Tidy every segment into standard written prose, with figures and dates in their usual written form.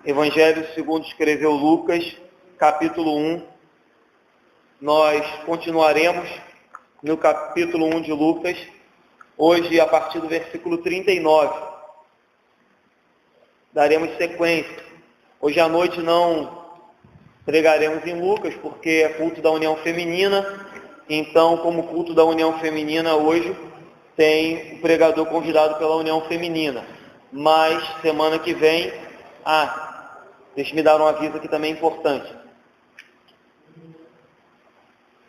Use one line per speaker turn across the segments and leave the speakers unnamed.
Evangelho segundo escreveu Lucas, capítulo 1. Nós continuaremos no capítulo 1 de Lucas, hoje a partir do versículo 39. Daremos sequência. Hoje à noite não pregaremos em Lucas, porque é culto da União Feminina. Então, como culto da União Feminina hoje, tem o pregador convidado pela União Feminina. Mas, semana que vem... deixa-me dar um aviso aqui também importante.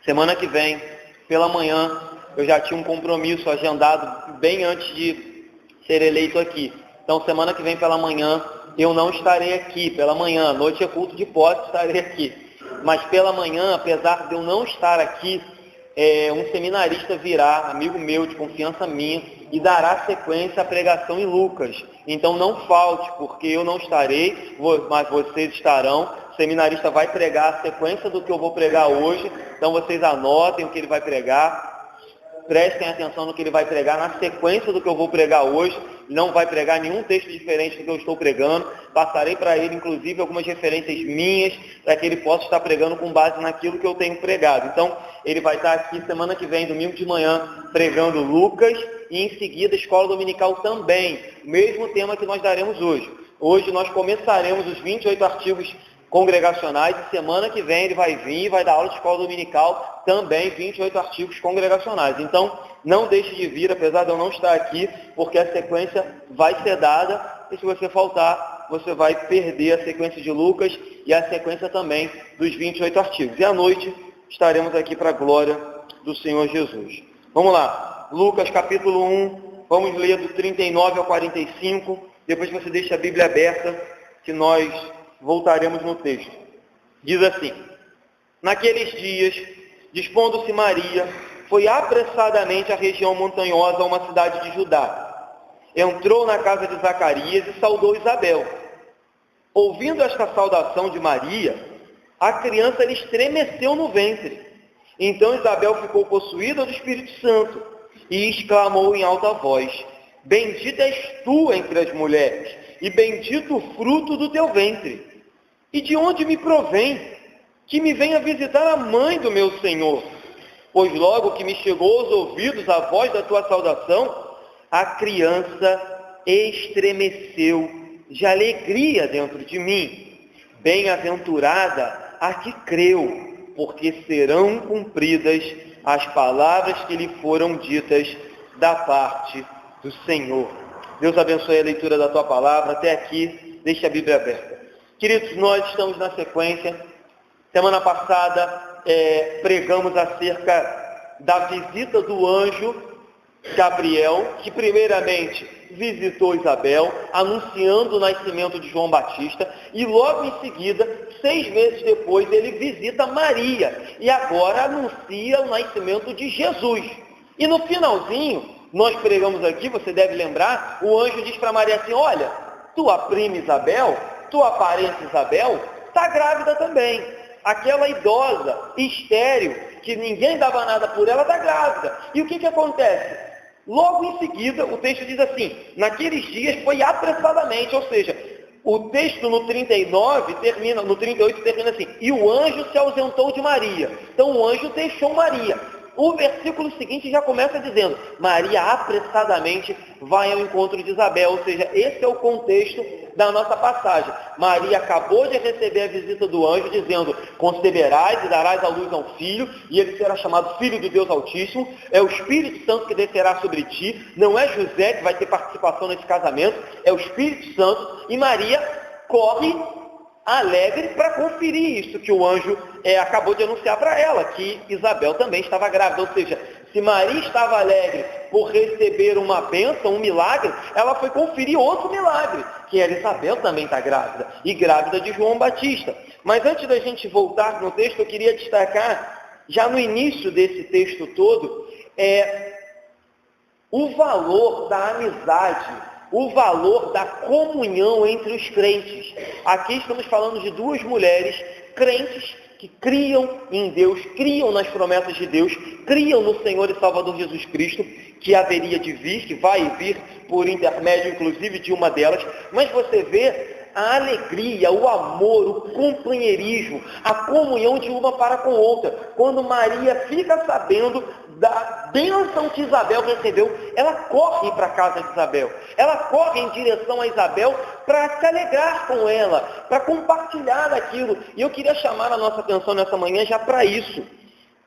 Semana que vem, pela manhã, eu já tinha um compromisso agendado bem antes de ser eleito aqui. Então, semana que vem pela manhã, eu não estarei aqui. Pela manhã, noite é culto de posse, estarei aqui. Mas pela manhã, apesar de eu não estar aqui, um seminarista virá, amigo meu, de confiança minha, e dará sequência à pregação em Lucas. Então não falte, porque eu não estarei, mas vocês estarão. O seminarista vai pregar a sequência do que eu vou pregar hoje, então vocês anotem o que ele vai pregar, prestem atenção no que ele vai pregar na sequência do que eu vou pregar hoje. Não vai pregar nenhum texto diferente do que eu estou pregando. Passarei para ele, inclusive, algumas referências minhas, para que ele possa estar pregando com base naquilo que eu tenho pregado. Então, ele vai estar aqui semana que vem, domingo de manhã, pregando Lucas, e em seguida, escola dominical também. Mesmo tema que nós daremos hoje. Hoje nós começaremos os 28 artigos congregacionais, e semana que vem ele vai vir e vai dar aula de escola dominical, também 28 artigos congregacionais. Então, não deixe de vir, apesar de eu não estar aqui, porque a sequência vai ser dada, e se você faltar, você vai perder a sequência de Lucas e a sequência também dos 28 artigos. E à noite estaremos aqui para a glória do Senhor Jesus. Vamos lá, Lucas capítulo 1, vamos ler do 39 ao 45, depois você deixa a Bíblia aberta, que nós voltaremos no texto. Diz assim: naqueles dias, dispondo-se Maria, foi apressadamente à região montanhosa, a uma cidade de Judá. Entrou na casa de Zacarias e saudou Isabel. Ouvindo esta saudação de Maria, a criança lhe estremeceu no ventre. Então Isabel ficou possuída do Espírito Santo e exclamou em alta voz: bendita és tu entre as mulheres, e bendito o fruto do teu ventre. E de onde me provém que me venha visitar a mãe do meu Senhor? Pois logo que me chegou aos ouvidos a voz da tua saudação, a criança estremeceu de alegria dentro de mim. Bem-aventurada a que creu, porque serão cumpridas as palavras que lhe foram ditas da parte do Senhor. Deus abençoe a leitura da tua palavra. Até aqui, deixe a Bíblia aberta. Queridos, nós estamos na sequência. Semana passada pregamos acerca da visita do anjo Gabriel, que primeiramente visitou Isabel, anunciando o nascimento de João Batista, e logo em seguida, 6 meses depois, ele visita Maria, e agora anuncia o nascimento de Jesus. E no finalzinho, nós pregamos aqui, você deve lembrar, o anjo diz para Maria assim: olha, tua prima Isabel, tua parente Isabel, está grávida também. Aquela idosa, estéril, que ninguém dava nada por ela, está grávida. E o que acontece? Logo em seguida, o texto diz assim: naqueles dias foi apressadamente, ou seja, o texto no 39 termina, no 38 termina assim: e o anjo se ausentou de Maria. Então o anjo deixou Maria. O versículo seguinte já começa dizendo: Maria apressadamente vai ao encontro de Isabel. Ou seja, esse é o contexto da nossa passagem. Maria acabou de receber a visita do anjo, dizendo: conceberás e darás à luz a um filho, e ele será chamado Filho de Deus Altíssimo. É o Espírito Santo que descerá sobre ti. Não é José que vai ter participação nesse casamento, é o Espírito Santo. E Maria corre alegre para conferir isso que o anjo acabou de anunciar para ela, que Isabel também estava grávida. Ou seja, se Maria estava alegre por receber uma bênção, um milagre, ela foi conferir outro milagre, que era Isabel também está grávida, e grávida de João Batista. Mas antes da gente voltar no texto, eu queria destacar, já no início desse texto todo, o valor da amizade, o valor da comunhão entre os crentes. Aqui estamos falando de 2 mulheres crentes que criam em Deus, criam nas promessas de Deus, criam no Senhor e Salvador Jesus Cristo, que haveria de vir, que vai vir por intermédio inclusive de uma delas. Mas você vê a alegria, o amor, o companheirismo, a comunhão de uma para com outra. Quando Maria fica sabendo da bênção que Isabel recebeu, ela corre para a casa de Isabel. Ela corre em direção a Isabel para se alegrar com ela, para compartilhar aquilo. E eu queria chamar a nossa atenção nessa manhã já para isso.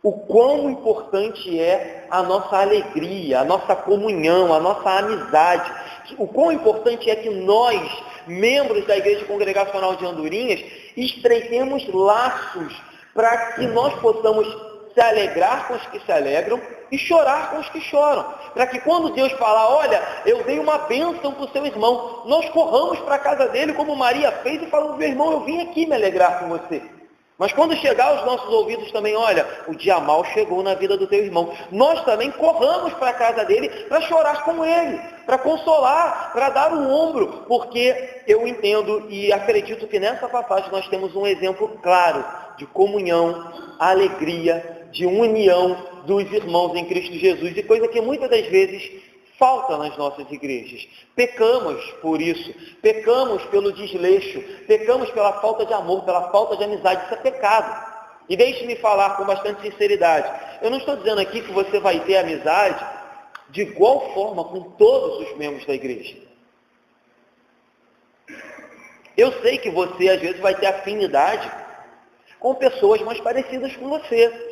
O quão importante é a nossa alegria, a nossa comunhão, a nossa amizade. O quão importante é que nós, membros da Igreja Congregacional de Andorinhas, estreitemos laços para que nós possamos se alegrar com os que se alegram e chorar com os que choram. Para que quando Deus falar, olha, eu dei uma bênção para o seu irmão, nós corramos para a casa dele como Maria fez e falamos, meu irmão, eu vim aqui me alegrar com você. Mas quando chegar aos nossos ouvidos também, olha, o dia mal chegou na vida do teu irmão. Nós também corramos para a casa dele para chorar com ele, para consolar, para dar um ombro, porque eu entendo e acredito que nessa passagem nós temos um exemplo claro de comunhão, alegria, de união dos irmãos em Cristo Jesus, e coisa que muitas das vezes falta nas nossas igrejas. Pecamos por isso, pecamos pelo desleixo, pecamos pela falta de amor, pela falta de amizade. Isso é pecado. E deixe-me falar com bastante sinceridade. Eu não estou dizendo aqui que você vai ter amizade de igual forma com todos os membros da igreja. Eu sei que você às vezes vai ter afinidade com pessoas mais parecidas com você.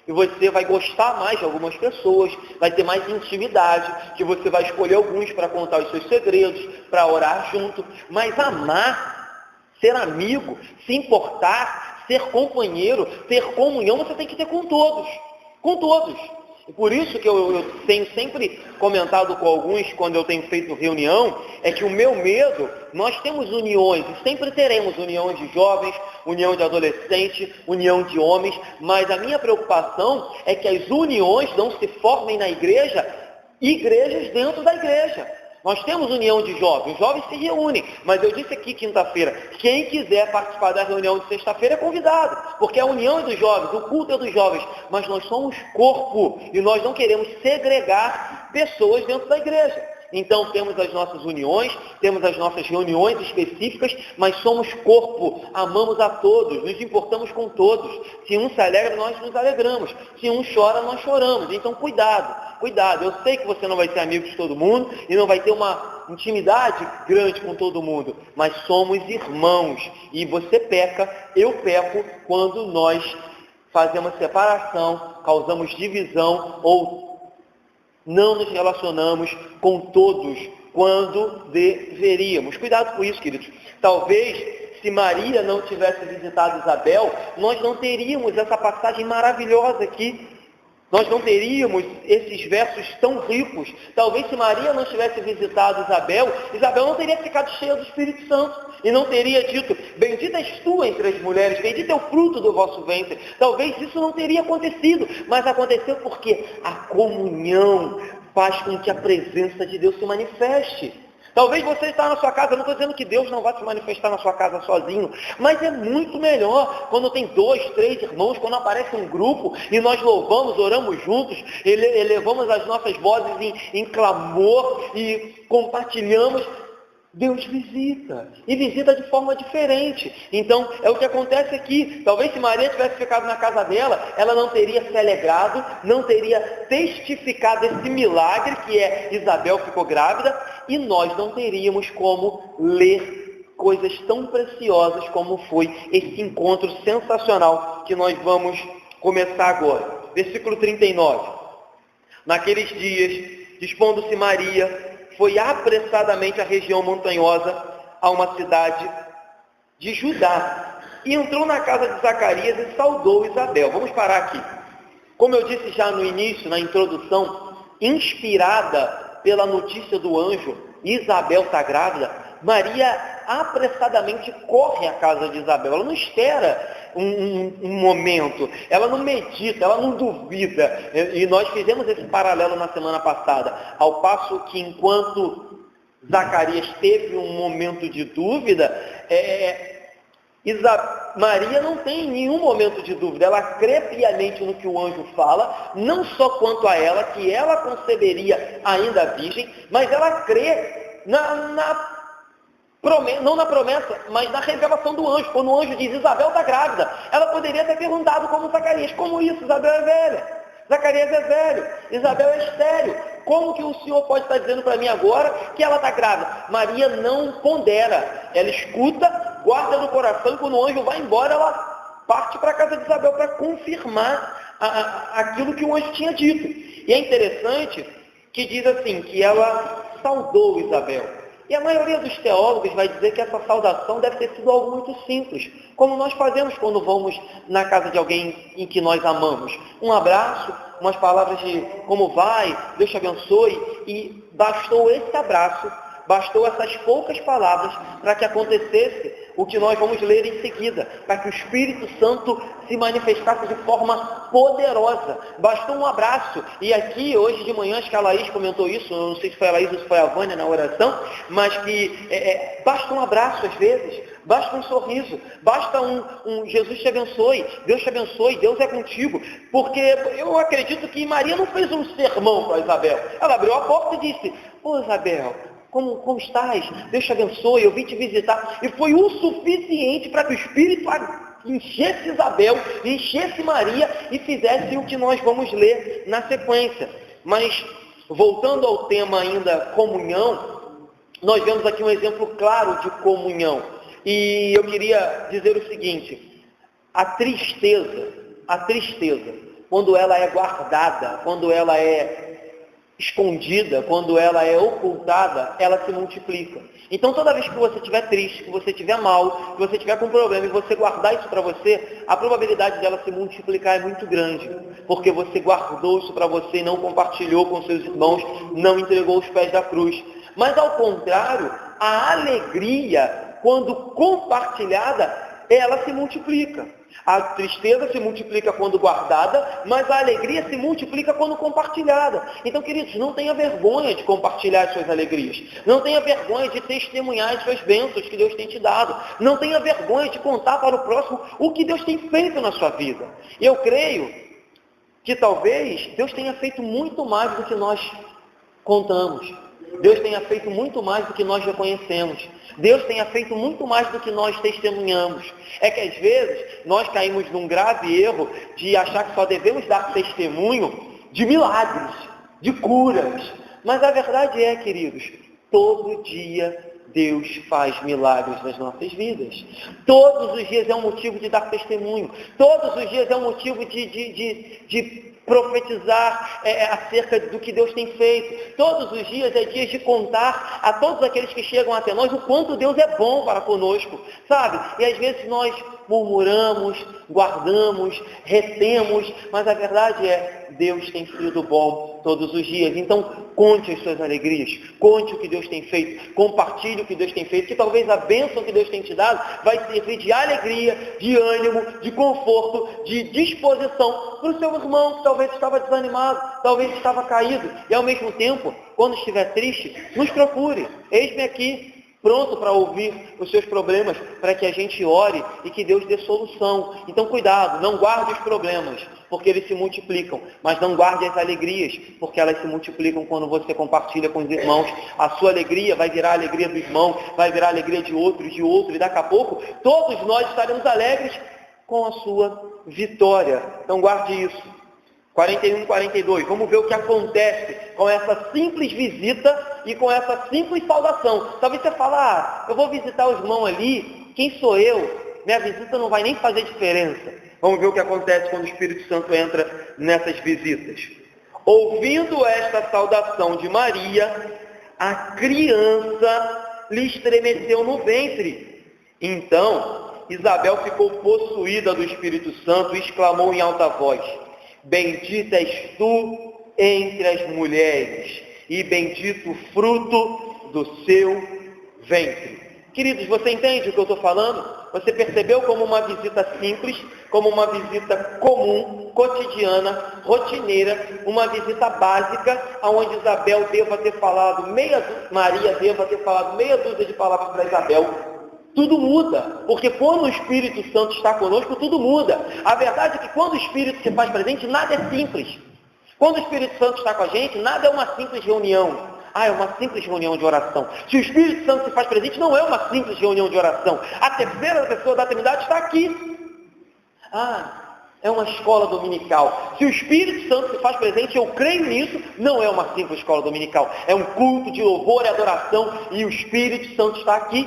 E você vai gostar mais de algumas pessoas, vai ter mais intimidade, que você vai escolher alguns para contar os seus segredos, para orar junto. Mas amar, ser amigo, se importar, ser companheiro, ter comunhão, você tem que ter com todos. Com todos. E por isso que eu tenho sempre comentado com alguns, quando eu tenho feito reunião, é que o meu medo, nós temos uniões, e sempre teremos uniões de jovens, união de adolescentes, união de homens, mas a minha preocupação é que as uniões não se formem na igreja, igrejas dentro da igreja. Nós temos união de jovens, os jovens se reúnem, mas eu disse aqui quinta-feira, quem quiser participar da reunião de sexta-feira é convidado, porque a união é dos jovens, o culto é dos jovens, mas nós somos corpo e nós não queremos segregar pessoas dentro da igreja. Então temos as nossas uniões, temos as nossas reuniões específicas, mas somos corpo, amamos a todos, nos importamos com todos. Se um se alegra, nós nos alegramos. Se um chora, nós choramos. Então cuidado, cuidado. Eu sei que você não vai ser amigo de todo mundo e não vai ter uma intimidade grande com todo mundo, mas somos irmãos. E você peca, eu peco, quando nós fazemos separação, causamos divisão ou não nos relacionamos com todos quando deveríamos. Cuidado com isso, queridos. Talvez, se Maria não tivesse visitado Isabel, nós não teríamos essa passagem maravilhosa aqui. Nós não teríamos esses versos tão ricos. Talvez se Maria não tivesse visitado Isabel, Isabel não teria ficado cheia do Espírito Santo. E não teria dito, bendita és tu entre as mulheres, bendito é o fruto do vosso ventre. Talvez isso não teria acontecido, mas aconteceu porque a comunhão faz com que a presença de Deus se manifeste. Talvez você está na sua casa, eu não estou dizendo que Deus não vai se manifestar na sua casa sozinho, mas é muito melhor quando tem 2, 3 irmãos, quando aparece um grupo e nós louvamos, oramos juntos, elevamos as nossas vozes em clamor e compartilhamos. Deus visita, e visita de forma diferente. Então, é o que acontece aqui. Talvez se Maria tivesse ficado na casa dela, ela não teria se alegrado, não teria testificado esse milagre que é Isabel ficou grávida, e nós não teríamos como ler coisas tão preciosas como foi esse encontro sensacional que nós vamos começar agora. Versículo 39. Naqueles dias, dispondo-se Maria, foi apressadamente à região montanhosa, a uma cidade de Judá, e entrou na casa de Zacarias e saudou Isabel. Vamos parar aqui. Como eu disse já no início, na introdução, inspirada pela notícia do anjo, Isabel está grávida, Maria apressadamente corre à casa de Isabel. Ela não espera um momento, ela não medita, ela não duvida. E nós fizemos esse paralelo na semana passada. Ao passo que enquanto Zacarias teve um momento de dúvida, Maria não tem nenhum momento de dúvida. Ela crê piamente no que o anjo fala, não só quanto a ela, que ela conceberia ainda virgem, mas ela crê na não na promessa, mas na revelação do anjo. Quando o anjo diz, Isabel está grávida, ela poderia ter perguntado como Zacarias, como isso? Isabel é velha. Zacarias é velho, Isabel é estéril. Como que o Senhor pode estar dizendo para mim agora que ela está grávida? Maria não pondera, ela escuta, guarda no coração, e quando o anjo vai embora, ela parte para a casa de Isabel para confirmar aquilo que o anjo tinha dito. E é interessante que diz assim, que ela saudou Isabel. E a maioria dos teólogos vai dizer que essa saudação deve ter sido algo muito simples, como nós fazemos quando vamos na casa de alguém em que nós amamos. Um abraço, umas palavras de como vai, Deus te abençoe, e bastou esse abraço, bastou essas poucas palavras para que acontecesse o que nós vamos ler em seguida, para que o Espírito Santo se manifestasse de forma poderosa. Bastou um abraço. E aqui, hoje de manhã, acho que a Laís comentou isso, eu não sei se foi a Laís ou se foi a Vânia na oração, mas que basta um abraço às vezes, basta um sorriso, basta um Jesus te abençoe, Deus é contigo. Porque eu acredito que Maria não fez um sermão para Isabel. Ela abriu a porta e disse, Isabel, como estás? Deus te abençoe, eu vim te visitar. E foi o suficiente para que o Espírito enchesse Isabel, enchesse Maria e fizesse o que nós vamos ler na sequência. Mas, voltando ao tema ainda, comunhão, nós vemos aqui um exemplo claro de comunhão. E eu queria dizer o seguinte, a tristeza, quando ela é guardada, quando ela é escondida, quando ela é ocultada, ela se multiplica. Então, toda vez que você estiver triste, que você estiver mal, que você estiver com problema e você guardar isso para você, a probabilidade dela se multiplicar é muito grande, porque você guardou isso para você e não compartilhou com seus irmãos, não entregou os pés da cruz. Mas, ao contrário, a alegria, quando compartilhada, ela se multiplica. A tristeza se multiplica quando guardada, mas a alegria se multiplica quando compartilhada. Então, queridos, não tenha vergonha de compartilhar as suas alegrias. Não tenha vergonha de testemunhar as suas bênçãos que Deus tem te dado. Não tenha vergonha de contar para o próximo o que Deus tem feito na sua vida. Eu creio que talvez Deus tenha feito muito mais do que nós contamos. Deus tenha feito muito mais do que nós reconhecemos. Deus tenha feito muito mais do que nós testemunhamos. É que às vezes nós caímos num grave erro de achar que só devemos dar testemunho de milagres, de curas. Mas a verdade é, queridos, todo dia Deus faz milagres nas nossas vidas. Todos os dias é um motivo de dar testemunho. Todos os dias é um motivo de profetizar acerca do que Deus tem feito. Todos os dias é dias de contar a todos aqueles que chegam até nós o quanto Deus é bom para conosco, sabe? E às vezes nós murmuramos, guardamos, retemos, mas a verdade é, Deus tem sido bom todos os dias. Então, conte as suas alegrias, conte o que Deus tem feito, compartilhe o que Deus tem feito, que talvez a bênção que Deus tem te dado vai servir de alegria, de ânimo, de conforto, de disposição para o seu irmão que talvez estava desanimado, talvez estava caído, e ao mesmo tempo, quando estiver triste, nos procure. Eis-me aqui, pronto para ouvir os seus problemas, para que a gente ore e que Deus dê solução. Então, cuidado, não guarde os problemas, porque eles se multiplicam, mas não guarde as alegrias, porque elas se multiplicam quando você compartilha com os irmãos. A sua alegria vai virar a alegria do irmão, vai virar a alegria de outro, e daqui a pouco todos nós estaremos alegres com a sua vitória. Então, guarde isso. 41 e 42, vamos ver o que acontece com essa simples visita e com essa simples saudação. Talvez você fale, eu vou visitar o irmão ali, quem sou eu? Minha visita não vai nem fazer diferença. Vamos ver o que acontece quando o Espírito Santo entra nessas visitas. Ouvindo esta saudação de Maria, a criança lhe estremeceu no ventre. Então, Isabel ficou possuída do Espírito Santo e exclamou em alta voz, bendita és tu entre as mulheres, e bendito o fruto do seu ventre. Queridos, você entende o que eu estou falando? Você percebeu como uma visita simples, como uma visita comum, cotidiana, rotineira, uma visita básica, onde Isabel deva ter falado Maria deva ter falado meia dúzia de palavras para Isabel. Tudo muda, porque quando o Espírito Santo está conosco, tudo muda. A verdade é que quando o Espírito se faz presente, nada é simples. Quando o Espírito Santo está com a gente, nada é uma simples reunião. Ah, é uma simples reunião de oração. Se o Espírito Santo se faz presente, não é uma simples reunião de oração. A terceira pessoa da Trindade está aqui. Ah, é uma escola dominical. Se o Espírito Santo se faz presente, eu creio nisso, não é uma simples escola dominical. É um culto de louvor e adoração e o Espírito Santo está aqui.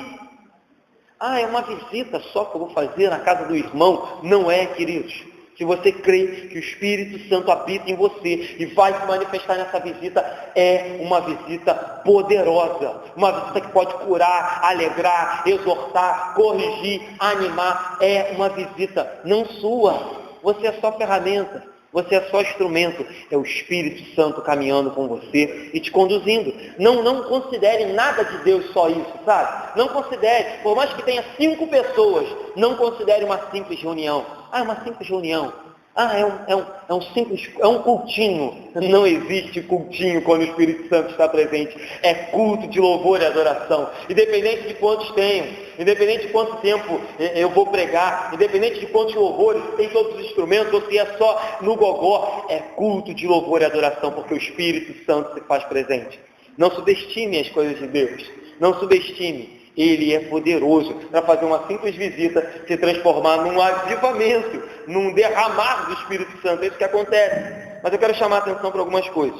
Ah, é uma visita só que eu vou fazer na casa do irmão. Não é, queridos. Se você crê que o Espírito Santo habita em você e vai se manifestar nessa visita, é uma visita poderosa. Uma visita que pode curar, alegrar, exortar, corrigir, animar. É uma visita não sua. Você é só ferramenta. Você é só instrumento. É o Espírito Santo caminhando com você e te conduzindo. Não considere nada de Deus só isso, sabe? Não considere, por mais que tenha 5 pessoas, não considere uma simples reunião. Ah, é uma simples reunião. Ah, é um cultinho. Não existe cultinho quando o Espírito Santo está presente. É culto de louvor e adoração. Independente de quantos tenham, independente de quanto tempo eu vou pregar, independente de quantos louvores, tem todos os instrumentos, ou se é só no gogó, é culto de louvor e adoração, porque o Espírito Santo se faz presente. Não subestime as coisas de Deus. Não subestime. Ele é poderoso para fazer uma simples visita se transformar num avivamento, num derramar do Espírito Santo. É isso que acontece. Mas eu quero chamar a atenção para algumas coisas.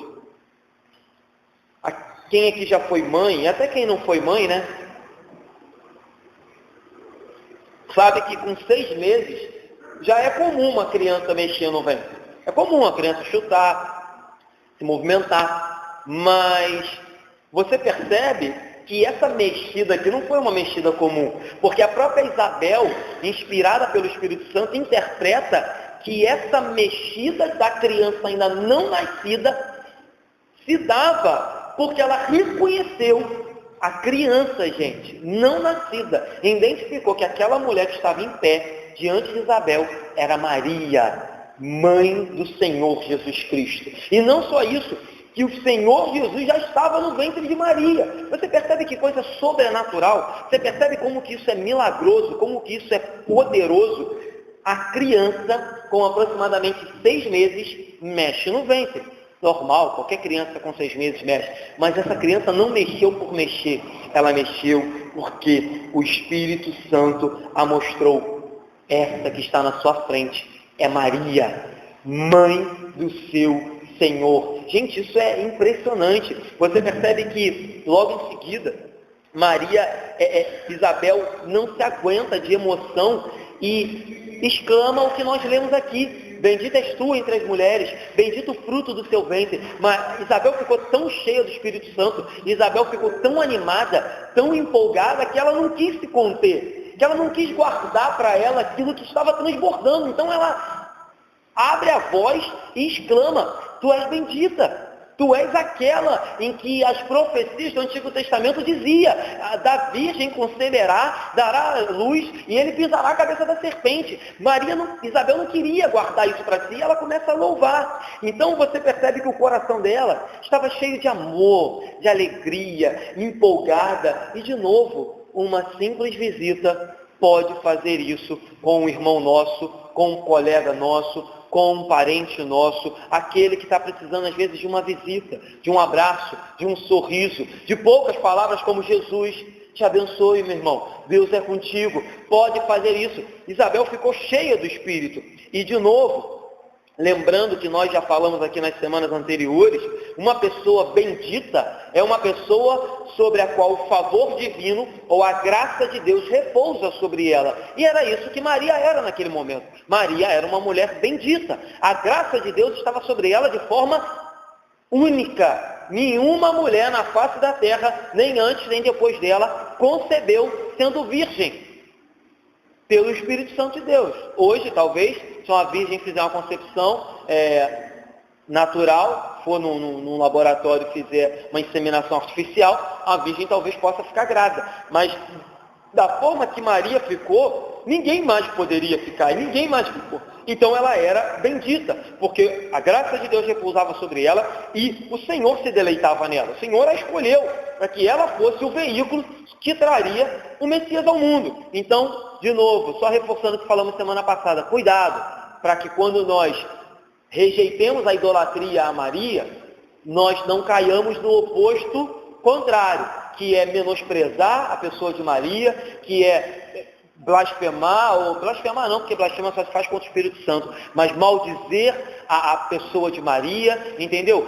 Quem aqui já foi mãe, até quem não foi mãe, né? Sabe que com 6 meses já é comum uma criança mexer no ventre. É comum a criança chutar, se movimentar. Mas você percebe que essa mexida aqui não foi uma mexida comum, porque a própria Isabel, inspirada pelo Espírito Santo, interpreta que essa mexida da criança ainda não nascida se dava porque ela reconheceu a criança, gente, não nascida, identificou que aquela mulher que estava em pé diante de Isabel era Maria, mãe do Senhor Jesus Cristo. E não só isso, que o Senhor Jesus já estava no ventre de Maria. Você percebe que coisa sobrenatural? Você percebe como que isso é milagroso, como que isso é poderoso? A criança, com aproximadamente 6 meses, mexe no ventre. Normal, qualquer criança com 6 meses mexe. Mas essa criança não mexeu por mexer. Ela mexeu porque o Espírito Santo a mostrou. Essa que está na sua frente é Maria, mãe do seu Senhor. Gente, isso é impressionante. Você percebe que logo em seguida, Isabel não se aguenta de emoção e exclama o que nós lemos aqui: bendita és tu entre as mulheres, bendito o fruto do seu ventre. Mas Isabel ficou tão cheia do Espírito Santo, Isabel ficou tão animada, tão empolgada, que ela não quis se conter, que ela não quis guardar para ela aquilo que estava transbordando. Então ela abre a voz e exclama: tu és bendita, tu és aquela em que as profecias do Antigo Testamento diziam: da virgem conceberá, dará luz e ele pisará a cabeça da serpente. Isabel não queria guardar isso para si, ela começa a louvar. Então você percebe que o coração dela estava cheio de amor, de alegria, empolgada. E de novo, uma simples visita pode fazer isso com um irmão nosso, com um colega nosso, com um parente nosso, aquele que está precisando às vezes de uma visita, de um abraço, de um sorriso, de poucas palavras como: Jesus te abençoe, meu irmão, Deus é contigo. Pode fazer isso. Isabel ficou cheia do Espírito. E de novo, lembrando que nós já falamos aqui nas semanas anteriores, uma pessoa bendita é uma pessoa sobre a qual o favor divino ou a graça de Deus repousa sobre ela. E era isso que Maria era naquele momento. Maria era uma mulher bendita. A graça de Deus estava sobre ela de forma única. Nenhuma mulher na face da terra, nem antes nem depois dela, concebeu sendo virgem pelo Espírito Santo de Deus. Hoje, talvez, se uma virgem fizer uma concepção natural, for num laboratório e fizer uma inseminação artificial, a virgem talvez possa ficar grávida. Mas da forma que Maria ficou, ninguém mais poderia ficar, e ninguém mais ficou. Então ela era bendita, porque a graça de Deus repousava sobre ela e o Senhor se deleitava nela. O Senhor a escolheu para que ela fosse o veículo que traria o Messias ao mundo. Então, de novo, só reforçando o que falamos semana passada, cuidado, para que quando nós rejeitemos a idolatria a Maria, nós não caiamos no oposto contrário, que é menosprezar a pessoa de Maria, que é blasfemar, ou blasfemar não, porque blasfema só se faz contra o Espírito Santo, mas maldizer a pessoa de Maria, entendeu?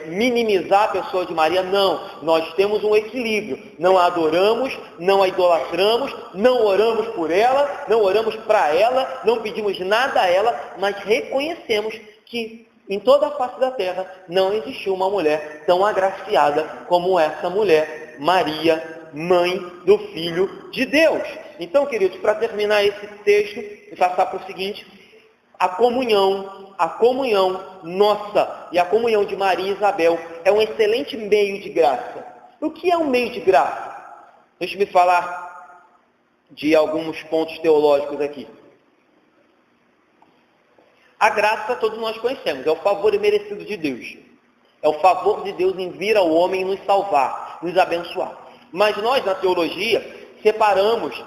Minimizar a pessoa de Maria, não. Nós temos um equilíbrio. Não a adoramos, não a idolatramos, não oramos por ela, não oramos para ela, não pedimos nada a ela, mas reconhecemos que em toda a face da terra não existiu uma mulher tão agraciada como essa mulher, Maria, mãe do Filho de Deus. Então, queridos, para terminar esse texto e passar para o seguinte, a comunhão nossa e a comunhão de Maria e Isabel é um excelente meio de graça. O que é um meio de graça? Deixa-me falar de alguns pontos teológicos aqui. A graça todos nós conhecemos, é o favor imerecido de Deus. É o favor de Deus em vir ao homem nos salvar, nos abençoar. Mas nós, na teologia, separamos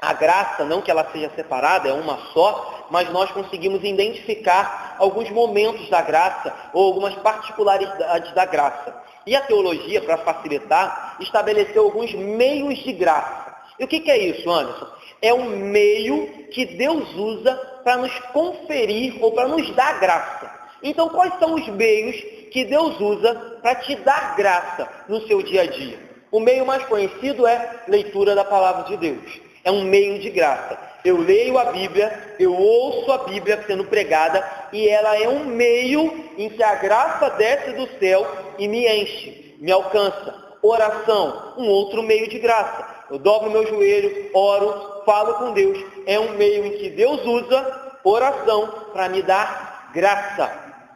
a graça, não que ela seja separada, é uma só, mas nós conseguimos identificar alguns momentos da graça ou algumas particularidades da graça. E a teologia, para facilitar, estabeleceu alguns meios de graça. E o que é isso, Anderson? É um meio que Deus usa para nos conferir ou para nos dar graça. Então, quais são os meios que Deus usa para te dar graça no seu dia a dia? O meio mais conhecido é leitura da palavra de Deus. É um meio de graça. Eu leio a Bíblia, eu ouço a Bíblia sendo pregada e ela é um meio em que a graça desce do céu e me enche, me alcança. Oração, um outro meio de graça. Eu dobro meu joelho, oro, falo com Deus. É um meio em que Deus usa oração para me dar graça.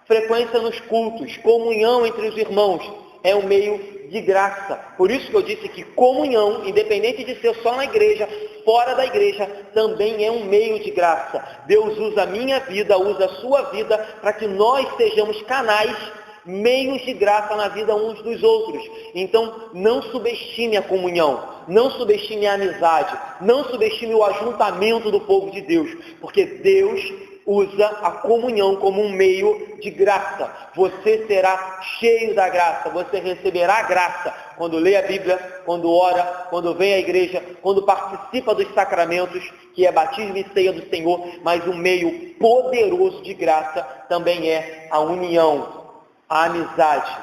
Frequência nos cultos, comunhão entre os irmãos, é um meio de graça. Por isso que eu disse que comunhão, independente de ser só na igreja, fora da igreja, também é um meio de graça. Deus usa a minha vida, usa a sua vida, para que nós sejamos canais, meios de graça na vida uns dos outros. Então, não subestime a comunhão, não subestime a amizade, não subestime o ajuntamento do povo de Deus, porque Deus usa a comunhão como um meio de graça. Você será cheio da graça, você receberá graça quando lê a Bíblia, quando ora, quando vem à igreja, quando participa dos sacramentos, que é batismo e ceia do Senhor, mas um meio poderoso de graça também é a união, a amizade,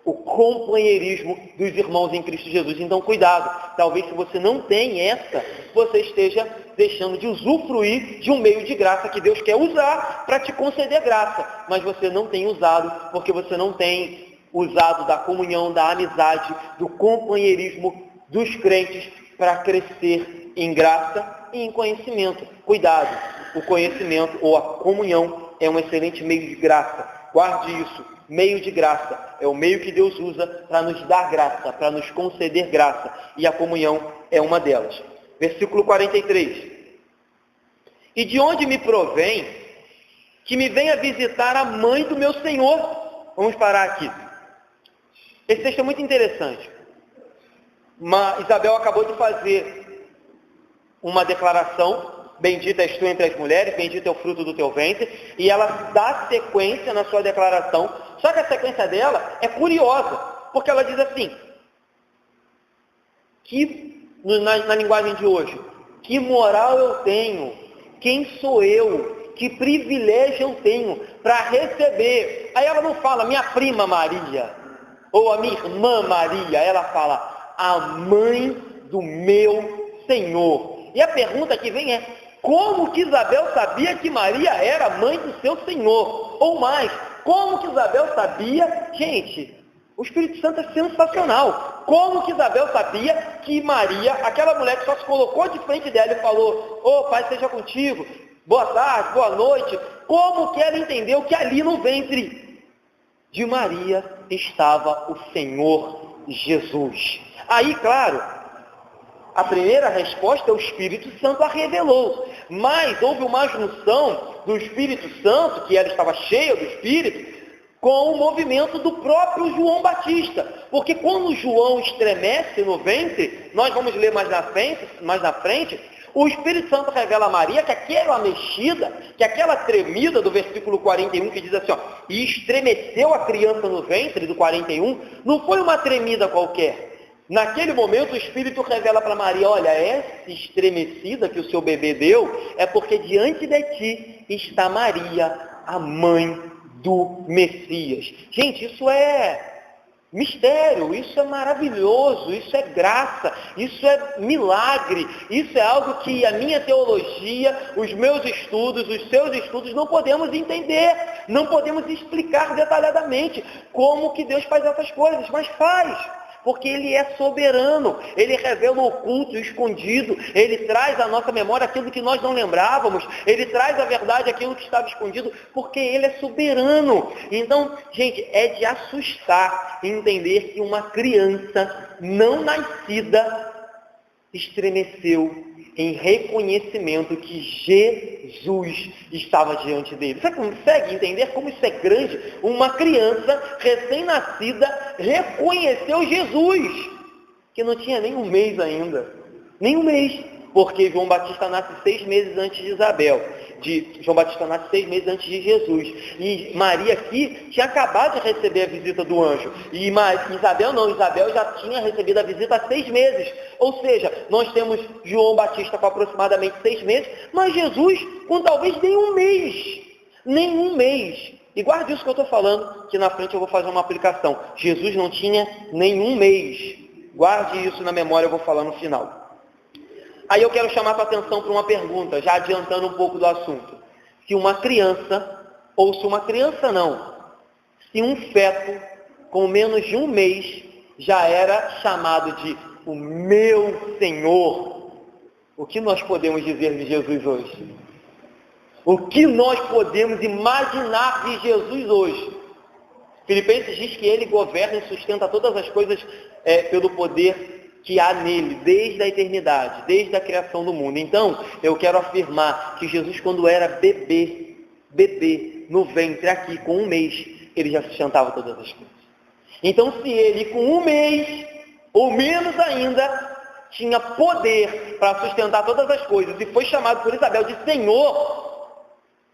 o companheirismo dos irmãos em Cristo Jesus. Então, cuidado, talvez se você não tem essa, você esteja deixando de usufruir de um meio de graça que Deus quer usar para te conceder graça, mas você não tem usado, porque você não tem usado da comunhão, da amizade, do companheirismo dos crentes para crescer em graça e em conhecimento. Cuidado, o conhecimento ou a comunhão é um excelente meio de graça. Guarde isso. Meio de graça é o meio que Deus usa para nos dar graça, para nos conceder graça, e a comunhão é uma delas. Versículo 43. E de onde me provém que me venha visitar a mãe do meu Senhor? Vamos parar aqui. Esse texto é muito interessante. Isabel acabou de fazer uma declaração: bendita és tu entre as mulheres, bendito é o fruto do teu ventre, e ela dá sequência na sua declaração. Só que a sequência dela é curiosa, porque ela diz assim, na linguagem de hoje, que moral eu tenho, quem sou eu, que privilégio eu tenho para receber. Aí ela não fala minha prima Maria, ou a minha irmã Maria, ela fala a mãe do meu Senhor. E a pergunta que vem é, como que Isabel sabia que Maria era mãe do seu Senhor? Ou mais, como que Isabel sabia? Gente, o Espírito Santo é sensacional. Como que Isabel sabia que Maria, aquela mulher que só se colocou de frente dela e falou, ô Pai seja contigo, boa tarde, boa noite, como que ela entendeu que ali no ventre de Maria estava o Senhor Jesus? Aí, claro, a primeira resposta é o Espírito Santo a revelou, mas houve uma junção do Espírito Santo, que ela estava cheia do Espírito, com o movimento do próprio João Batista, porque quando João estremece no ventre, nós vamos ler mais na frente, O Espírito Santo revela a Maria que aquela mexida, que aquela tremida do versículo 41, que diz assim, ó, e estremeceu a criança no ventre, do 41, não foi uma tremida qualquer. Naquele momento o Espírito revela para Maria, olha, essa estremecida que o seu bebê deu, é porque diante de ti está Maria, a mãe do Messias. Gente, isso é mistério, isso é maravilhoso, isso é graça, isso é milagre, isso é algo que a minha teologia, os meus estudos, os seus estudos não podemos entender, não podemos explicar detalhadamente como que Deus faz essas coisas, mas faz. Porque Ele é soberano, Ele revela o oculto, o escondido, Ele traz à nossa memória aquilo que nós não lembrávamos, Ele traz à verdade aquilo que estava escondido, porque Ele é soberano. Então, gente, é de assustar entender que uma criança não nascida estremeceu em reconhecimento que Jesus estava diante dele. Você consegue entender como isso é grande? Uma criança recém-nascida reconheceu Jesus, que não tinha nem um mês ainda. Nem um mês. Porque João Batista nasce 6 meses antes de Isabel. João Batista nasce 6 meses antes de Jesus. E Maria aqui tinha acabado de receber a visita do anjo. E Isabel não, Isabel já tinha recebido a visita há 6 meses. Ou seja, nós temos João Batista com aproximadamente 6 meses, mas Jesus com talvez nem um mês. Nem um mês. E guarde isso que eu estou falando, que na frente eu vou fazer uma aplicação. Jesus não tinha nenhum mês. Guarde isso na memória, eu vou falar no final. Aí eu quero chamar a tua atenção para uma pergunta, já adiantando um pouco do assunto. Se uma criança, ou se uma criança não, se um feto com menos de um mês já era chamado de o meu Senhor, o que nós podemos dizer de Jesus hoje? O que nós podemos imaginar de Jesus hoje? Filipenses diz que Ele governa e sustenta todas as coisas pelo poder que há nele, desde a eternidade, desde a criação do mundo. Então, eu quero afirmar que Jesus, quando era bebê, no ventre aqui, com um mês, ele já sustentava todas as coisas. Então, se ele, com um mês, ou menos ainda, tinha poder para sustentar todas as coisas, e foi chamado por Isabel de Senhor,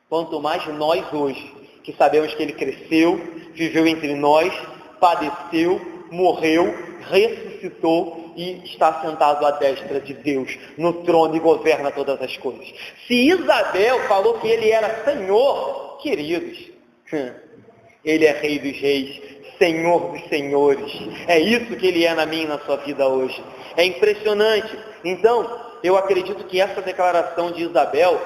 quanto mais nós hoje, que sabemos que ele cresceu, viveu entre nós, padeceu, morreu, ressuscitou e está sentado à destra de Deus, no trono e governa todas as coisas. Se Isabel falou que ele era Senhor, queridos, ele é Rei dos Reis, Senhor dos Senhores. É isso que ele é na minha e na sua vida hoje. É impressionante. Então, eu acredito que essa declaração de Isabel,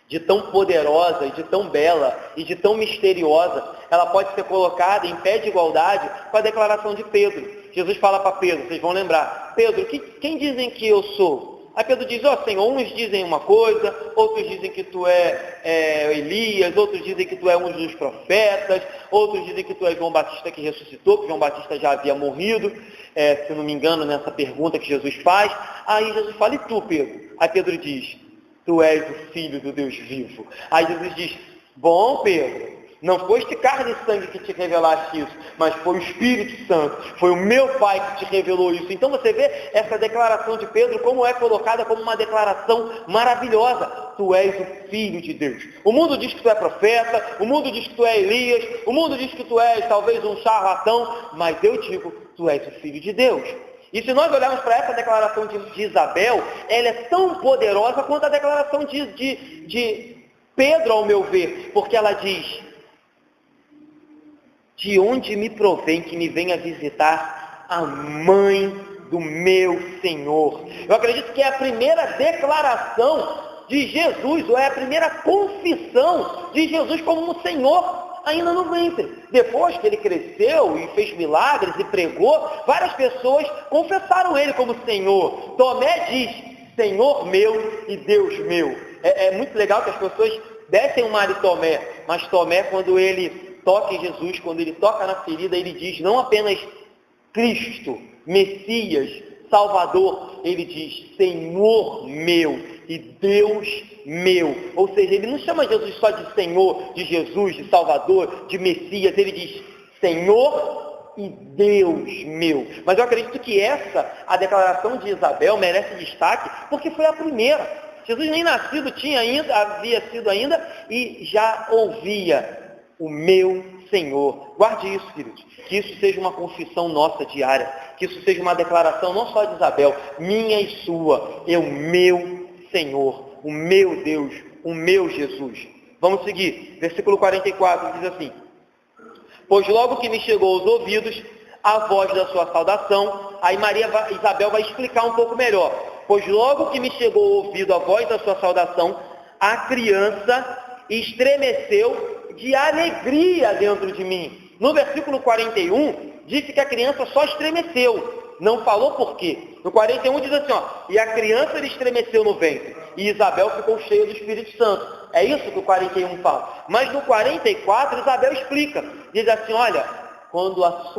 de tão poderosa, e de tão bela, e de tão misteriosa, ela pode ser colocada em pé de igualdade com a declaração de Pedro. Jesus fala para Pedro, vocês vão lembrar, Pedro, quem dizem que eu sou? Aí Pedro diz, Senhor, uns dizem uma coisa, outros dizem que tu é Elias, outros dizem que tu é um dos profetas, outros dizem que tu é João Batista que ressuscitou, que João Batista já havia morrido, se não me engano, nessa pergunta que Jesus faz. Aí Jesus fala, e tu, Pedro? Aí Pedro diz, tu és o Filho do Deus vivo. Aí Jesus diz, bom, Pedro, não foi carne e sangue que te revelaste isso, mas foi o Espírito Santo, foi o meu Pai que te revelou isso. Então você vê essa declaração de Pedro como é colocada como uma declaração maravilhosa. Tu és o Filho de Deus. O mundo diz que tu é profeta, o mundo diz que tu é Elias, o mundo diz que tu és talvez um charlatão, mas eu digo, tu és o Filho de Deus. E se nós olharmos para essa declaração de Isabel, ela é tão poderosa quanto a declaração de Pedro, ao meu ver, porque ela diz, de onde me provém que me venha visitar a mãe do meu Senhor. Eu acredito que é a primeira declaração de Jesus, ou é a primeira confissão de Jesus como um Senhor, ainda no ventre. Depois que ele cresceu e fez milagres e pregou, várias pessoas confessaram ele como Senhor. Tomé diz, Senhor meu e Deus meu. É muito legal que as pessoas dessem uma de Tomé, mas Tomé, quando ele toca em Jesus, quando ele toca na ferida, ele diz não apenas Cristo, Messias, Salvador, ele diz Senhor meu e Deus meu. Ou seja, ele não chama Jesus só de Senhor, de Jesus, de Salvador, de Messias, ele diz Senhor e Deus meu. Mas eu acredito que a declaração de Isabel merece destaque, porque foi a primeira. Jesus nem nascido havia sido ainda, e já ouvia o meu Senhor. Guarde isso, queridos. Que isso seja uma confissão nossa diária. Que isso seja uma declaração não só de Isabel, minha e sua. É o meu Senhor, o meu Deus, o meu Jesus. Vamos seguir. Versículo 44 diz assim: pois logo que me chegou aos ouvidos a voz da sua saudação, aí Isabel vai explicar um pouco melhor. Pois logo que me chegou ao ouvido a voz da sua saudação, a criança estremeceu de alegria dentro de mim. No versículo 41, disse que a criança só estremeceu, não falou por quê. No 41 diz assim, e a criança lhe estremeceu no ventre, e Isabel ficou cheia do Espírito Santo. É isso que o 41 fala. Mas no 44, Isabel explica, diz assim, olha, quando a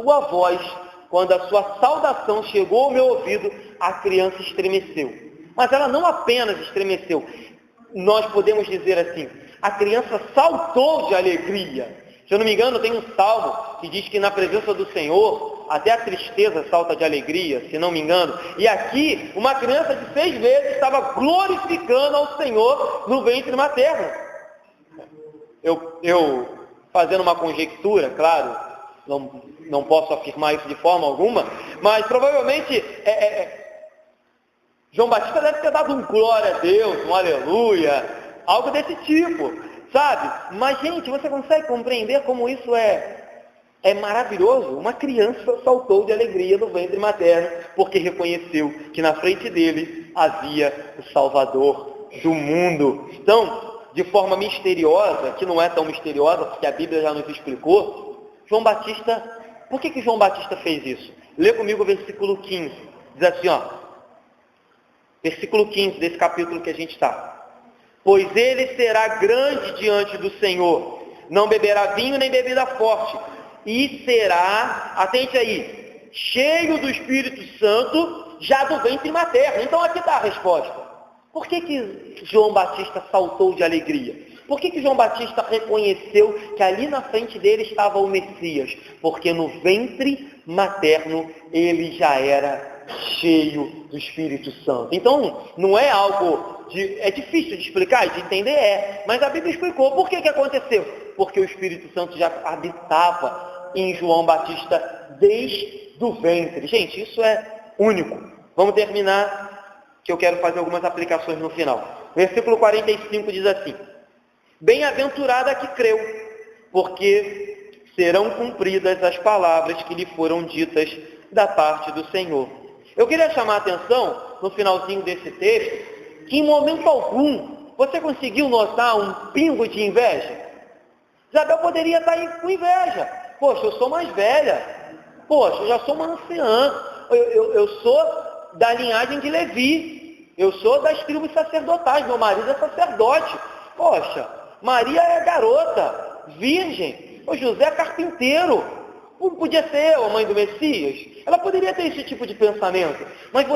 sua saudação chegou ao meu ouvido, a criança estremeceu. Mas ela não apenas estremeceu, nós podemos dizer assim, a criança saltou de alegria. Se eu não me engano, tem um salmo que diz que na presença do Senhor, até a tristeza salta de alegria, se não me engano. E aqui, uma criança de 6 meses estava glorificando ao Senhor no ventre materno. Eu fazendo uma conjectura, claro, não posso afirmar isso de forma alguma, mas provavelmente João Batista deve ter dado um glória a Deus, um aleluia, algo desse tipo, sabe? Mas, gente, você consegue compreender como isso é maravilhoso? Uma criança saltou de alegria no ventre materno, porque reconheceu que na frente dele havia o Salvador do mundo. Então, de forma misteriosa, que não é tão misteriosa, porque a Bíblia já nos explicou, João Batista, por que João Batista fez isso? Lê comigo o versículo 15, diz assim, versículo 15 desse capítulo que a gente está. Pois ele será grande diante do Senhor, não beberá vinho nem bebida forte, e será, atente aí, cheio do Espírito Santo, já do ventre materno. Então aqui está a resposta. Por que João Batista saltou de alegria? Por que João Batista reconheceu que ali na frente dele estava o Messias? Porque no ventre materno ele já era cheio do Espírito Santo. Então, não é algo é difícil de explicar e de entender, mas a Bíblia explicou. Por que aconteceu? Porque o Espírito Santo já habitava em João Batista desde o ventre. Gente, isso é único. Vamos terminar, que eu quero fazer algumas aplicações no final. Versículo 45 diz assim: bem-aventurada a que creu, porque serão cumpridas as palavras que lhe foram ditas da parte do Senhor. Eu queria chamar a atenção, no finalzinho desse texto, que em momento algum você conseguiu notar um pingo de inveja? Isabel poderia estar aí com inveja. Poxa, eu sou mais velha. Poxa, eu já sou uma anciã. Eu sou da linhagem de Levi. Eu sou das tribos sacerdotais. Meu marido é sacerdote. Poxa, Maria é garota, virgem. O José é carpinteiro. Podia ser eu, a mãe do Messias. Ela poderia ter esse tipo de pensamento. Mas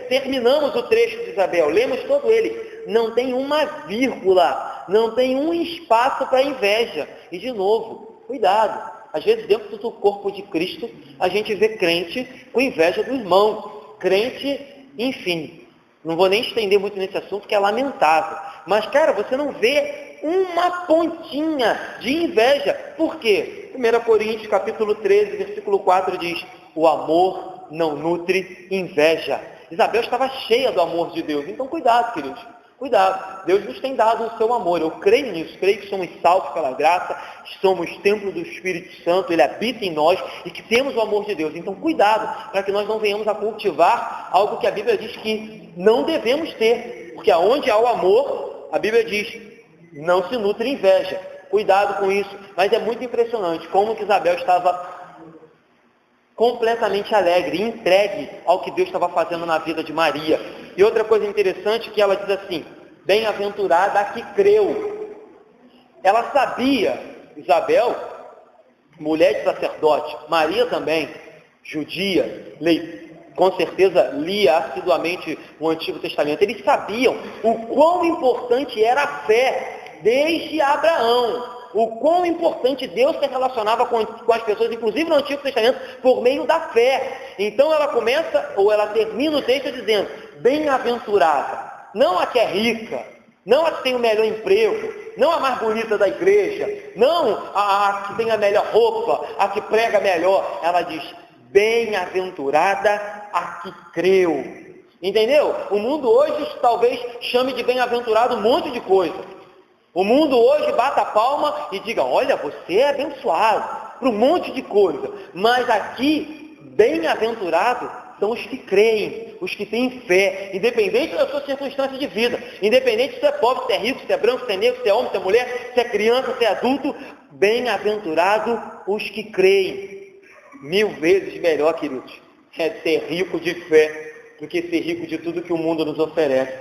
terminamos o trecho de Isabel, lemos todo ele. Não tem uma vírgula, não tem um espaço para inveja. E de novo, cuidado. Às vezes dentro do corpo de Cristo, a gente vê crente com inveja do irmão. Crente, enfim. Não vou nem estender muito nesse assunto, que é lamentável. Mas, cara, você não vê uma pontinha de inveja. Por quê? 1 Coríntios, capítulo 13, versículo 4 diz: o amor não nutre inveja. Isabel estava cheia do amor de Deus. Então, cuidado, queridos. Cuidado. Deus nos tem dado o seu amor. Eu creio nisso. Creio que somos salvos pela graça, que somos templo do Espírito Santo, Ele habita em nós e que temos o amor de Deus. Então, cuidado para que nós não venhamos a cultivar algo que a Bíblia diz que não devemos ter. Porque aonde há o amor, a Bíblia diz, não se nutre inveja. Cuidado com isso. Mas é muito impressionante como que Isabel estava completamente alegre, entregue ao que Deus estava fazendo na vida de Maria. E outra coisa interessante que ela diz assim: bem-aventurada a que creu. Ela sabia, Isabel, mulher de sacerdote, Maria também, judia, com certeza lia assiduamente o Antigo Testamento. Eles sabiam o quão importante era a fé desde Abraão. o quão importante Deus se relacionava com as pessoas, inclusive no Antigo Testamento, por meio da fé. Então ela começa, ou ela termina o texto dizendo, bem-aventurada, não a que é rica, não a que tem o melhor emprego, não a mais bonita da igreja, não a que tem a melhor roupa, a que prega melhor. Ela diz, bem-aventurada a que creu. Entendeu? O mundo hoje talvez chame de bem-aventurado um monte de coisa. O mundo hoje bata a palma e diga, olha, você é abençoado, para um monte de coisa. Mas aqui, bem-aventurado são os que creem, os que têm fé, independente da sua circunstância de vida, independente se é pobre, se é rico, se é branco, se é negro, se é homem, se é mulher, se é criança, se é adulto, bem-aventurado os que creem. 1000 vezes melhor, queridos, é ser rico de fé do que ser rico de tudo que o mundo nos oferece.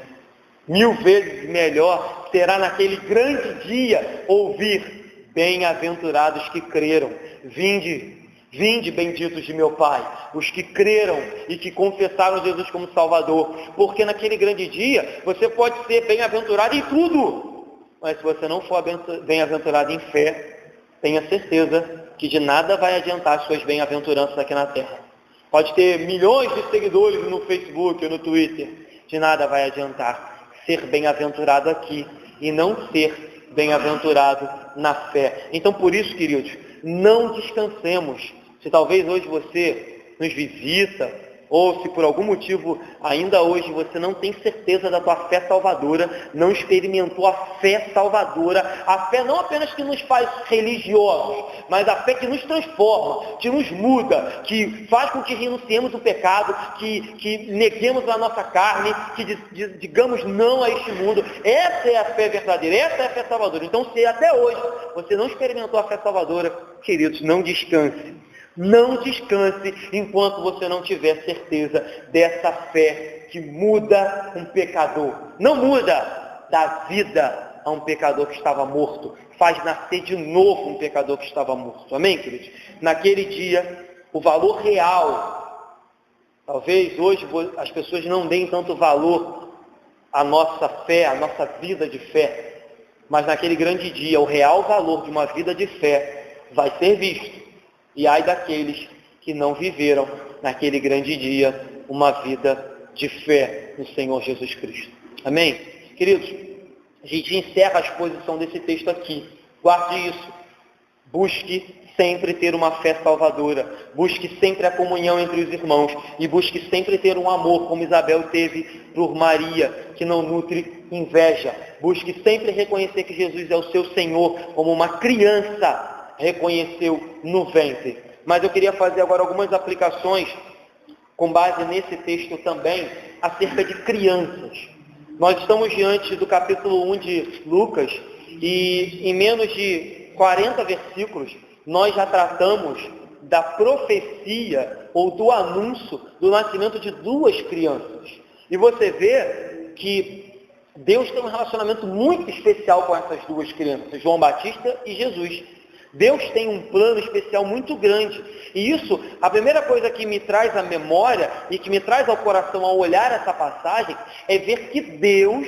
1000 vezes melhor será naquele grande dia ouvir, bem-aventurados que creram, vinde benditos de meu Pai, os que creram e que confessaram Jesus como Salvador, porque naquele grande dia você pode ser bem-aventurado em tudo, mas se você não for bem-aventurado em fé, tenha certeza que de nada vai adiantar as suas bem-aventuranças aqui na terra. Pode ter milhões de seguidores no Facebook ou no Twitter, de nada vai adiantar ser bem-aventurado aqui e não ser bem-aventurado na fé. Então, por isso, queridos, não descansemos. Se talvez hoje você nos visita, ou se por algum motivo ainda hoje você não tem certeza da tua fé salvadora, não experimentou a fé salvadora, a fé não apenas que nos faz religiosos, mas a fé que nos transforma, que nos muda, que faz com que renunciemos o pecado, que neguemos a nossa carne, que digamos não a este mundo. Essa é a fé verdadeira, essa é a fé salvadora. Então, se até hoje você não experimentou a fé salvadora, queridos, não descanse. Não descanse enquanto você não tiver certeza dessa fé que muda um pecador. Não muda, dá vida a um pecador que estava morto. Faz nascer de novo um pecador que estava morto. Amém, queridos? Naquele dia, o valor real, talvez hoje as pessoas não deem tanto valor à nossa fé, à nossa vida de fé. Mas naquele grande dia, o real valor de uma vida de fé vai ser visto. E ai daqueles que não viveram naquele grande dia uma vida de fé no Senhor Jesus Cristo. Amém? Queridos, a gente encerra a exposição desse texto aqui. Guarde isso. Busque sempre ter uma fé salvadora. Busque sempre a comunhão entre os irmãos. E busque sempre ter um amor, como Isabel teve por Maria, que não nutre inveja. Busque sempre reconhecer que Jesus é o seu Senhor, como uma criança reconheceu no ventre. Mas eu queria fazer agora algumas aplicações com base nesse texto também acerca de crianças. Nós estamos diante do capítulo 1 de Lucas e em menos de 40 versículos nós já tratamos da profecia ou do anúncio do nascimento de 2 crianças. E você vê que Deus tem um relacionamento muito especial com essas 2 crianças, João Batista e Jesus. Deus tem um plano especial muito grande. E isso, a primeira coisa que me traz à memória e que me traz ao coração ao olhar essa passagem é ver que Deus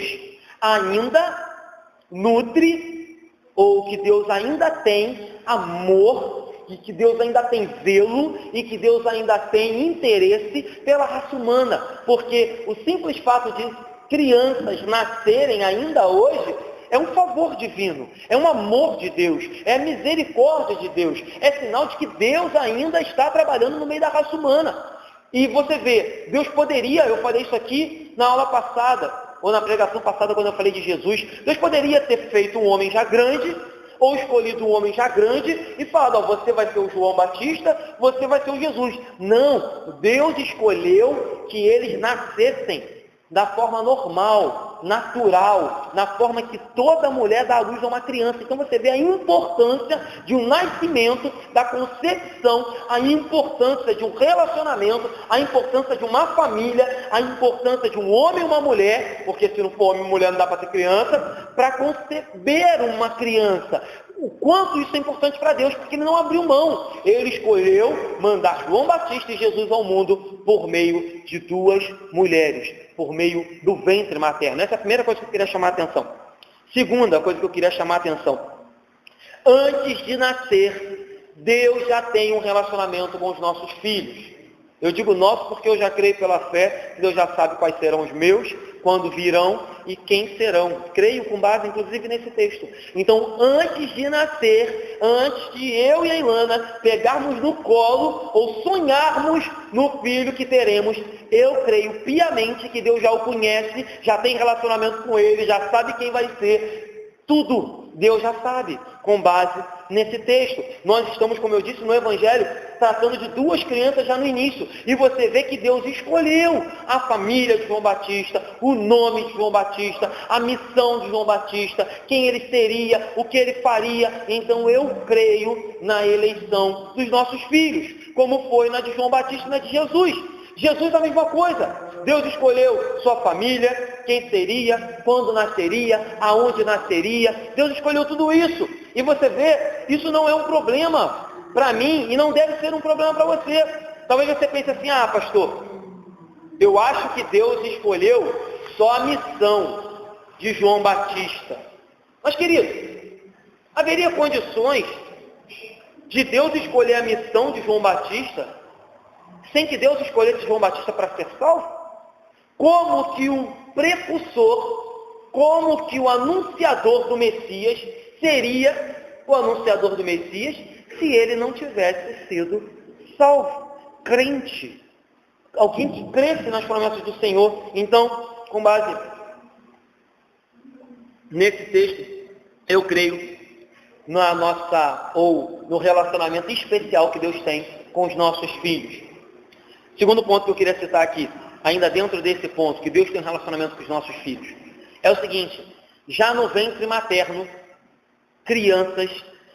ainda nutre, ou que Deus ainda tem amor, e que Deus ainda tem zelo, e que Deus ainda tem interesse pela raça humana. Porque o simples fato de crianças nascerem ainda hoje é um favor divino, é um amor de Deus, é a misericórdia de Deus, é sinal de que Deus ainda está trabalhando no meio da raça humana. E você vê, Deus poderia, eu falei isso aqui na aula passada, ou na pregação passada quando eu falei de Jesus, Deus poderia ter feito um homem já grande, ou escolhido um homem já grande e falado, ó, você vai ser o João Batista, você vai ser o Jesus. Não, Deus escolheu que eles nascessem da forma normal, natural, na forma que toda mulher dá à luz a uma criança. Então você vê a importância de um nascimento, da concepção, a importância de um relacionamento, a importância de uma família, a importância de um homem e uma mulher, porque se não for homem e mulher não dá para ter criança, para conceber uma criança. O quanto isso é importante para Deus, porque Ele não abriu mão. Ele escolheu mandar João Batista e Jesus ao mundo por meio de 2 mulheres, por meio do ventre materno. Essa é a primeira coisa que eu queria chamar a atenção. Segunda coisa que eu queria chamar a atenção. Antes de nascer, Deus já tem um relacionamento com os nossos filhos. Eu digo nosso porque eu já creio pela fé que Deus já sabe quais serão os meus, quando virão e quem serão. Creio com base, inclusive, nesse texto. Então, antes de nascer, antes de eu e a Ilana pegarmos no colo ou sonharmos no filho que teremos, eu creio piamente que Deus já o conhece, já tem relacionamento com ele, já sabe quem vai ser. Tudo Deus já sabe, com base nesse texto. Nós estamos, como eu disse, no Evangelho, tratando de duas crianças já no início. E você vê que Deus escolheu a família de João Batista, o nome de João Batista, a missão de João Batista, quem ele seria, o que ele faria. Então eu creio na eleição dos nossos filhos, como foi na de João Batista e na de Jesus. Jesus a mesma coisa. Deus escolheu sua família, quem seria, quando nasceria, aonde nasceria. Deus escolheu tudo isso. E você vê, isso não é um problema para mim e não deve ser um problema para você. Talvez você pense assim, pastor, eu acho que Deus escolheu só a missão de João Batista. Mas, querido, haveria condições de Deus escolher a missão de João Batista sem que Deus escolhesse João Batista para ser salvo? Como que o precursor, como que o anunciador do Messias seria o anunciador do Messias se ele não tivesse sido salvo, crente, alguém que cresce nas promessas do Senhor? Então, com base nesse texto, eu creio na nossa, ou no relacionamento especial que Deus tem com os nossos filhos. Segundo ponto que eu queria citar aqui, ainda dentro desse ponto, que Deus tem um relacionamento com os nossos filhos, é o seguinte: já no ventre materno, crianças